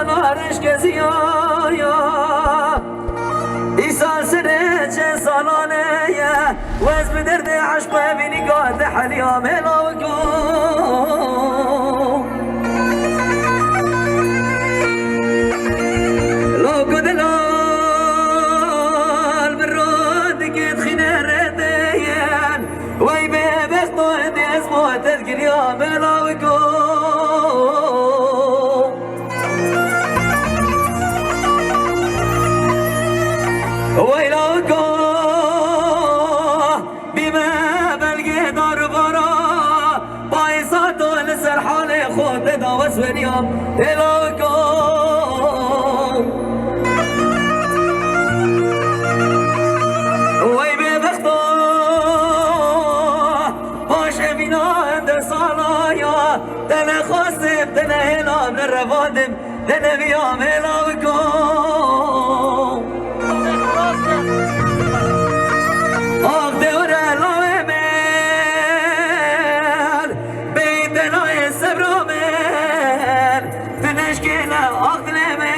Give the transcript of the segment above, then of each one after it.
نارش کسی آیا ایسان سنه چه سالانه وز بدرد عشق بینی گاه حلیام هلاوکو لوکو دلال برود کت خینه ردین وی به بختو دیز موتد گریام هلاوکو ويلوكو بما بلقي دار برا بايصاتو لسرحاني خود داوس ونيام ويلوكو وي ببختو باش امينا عند صلايا دنا خاصم دنا هنا من الرفادم دنا بيام ويلوكو آخ دوره لای من بین دلای صبر من تنشکل آخ دل من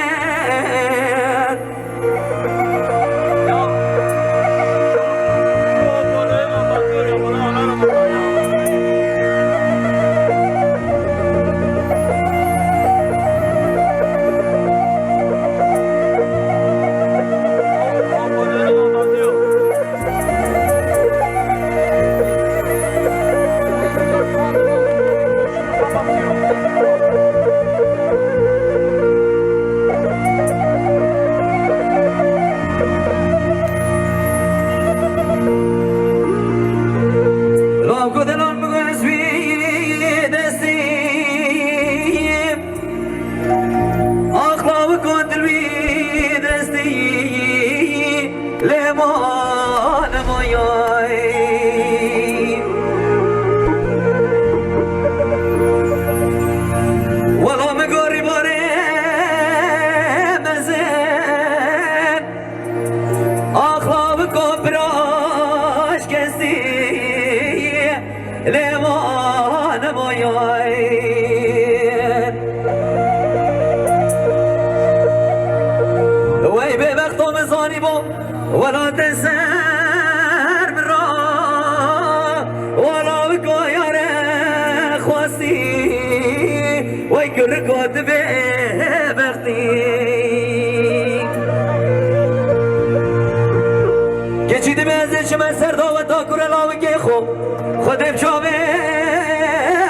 ولا تنسر برا ولا بقاير خواسي ويكر كاتب بختي كشيد بازش من سر داوت تاكور لاوكي خو خدم شابه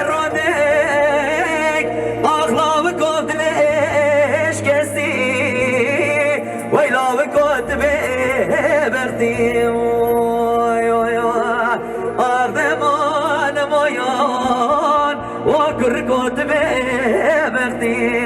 رادك اخلاق قاتلش كسي ويلا بكاتب بختي أردمان ميان وكر كاتب بختي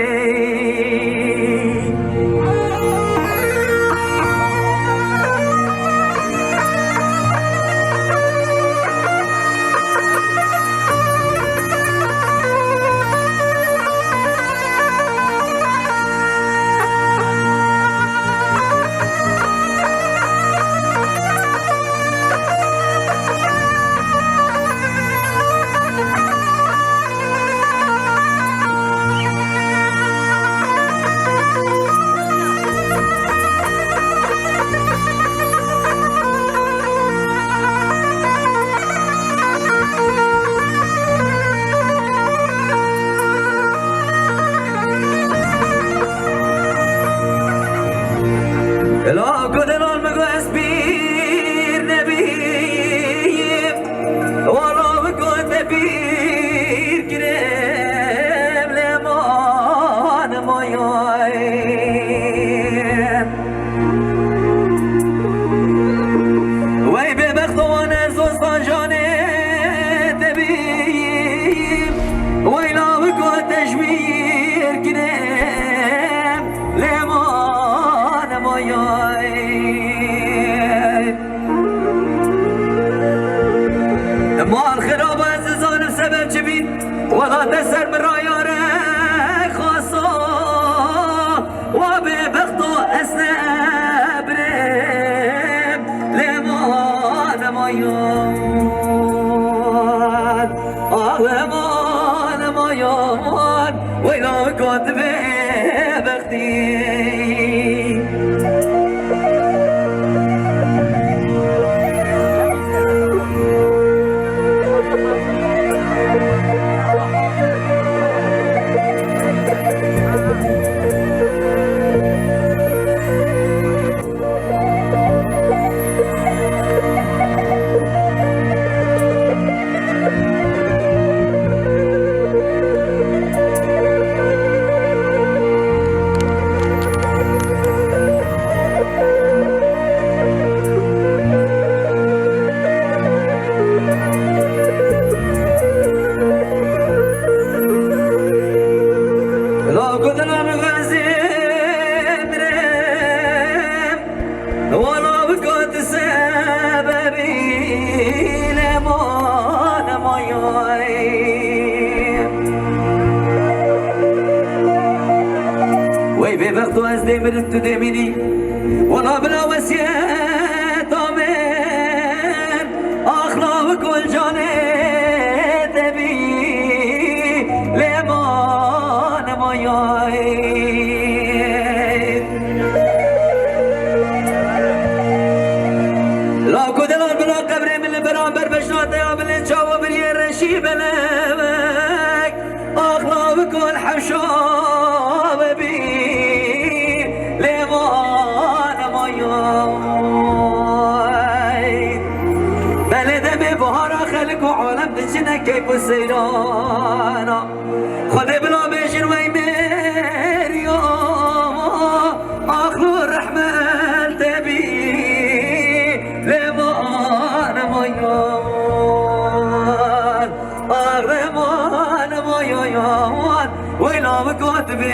مال خراب عزیزانم سبب چه بید ولا دسر برایاره خاصا و به بختو اسنبرم لمان مایان لمان مایان ویلا کاتبه بخت ولا بكت سببي لمان ماياي وي ببقتو از دمرت تو دميني ولا بلا وسيات آمين أخلا بكل جاني تبي لمان ماياي لا كدلال بلا قبري من برامبر بشنات يا بلين شاو بلي رشي بلامك أخلا بكل حشاب بي لمان ماياي بلد ببهار خلق وعالم بجنة كيف السيرانا خد بلا بيشن ويمير يوم أخلو الرحمن تبي لمان مايان أغرمان مايان ويلا بكوت بي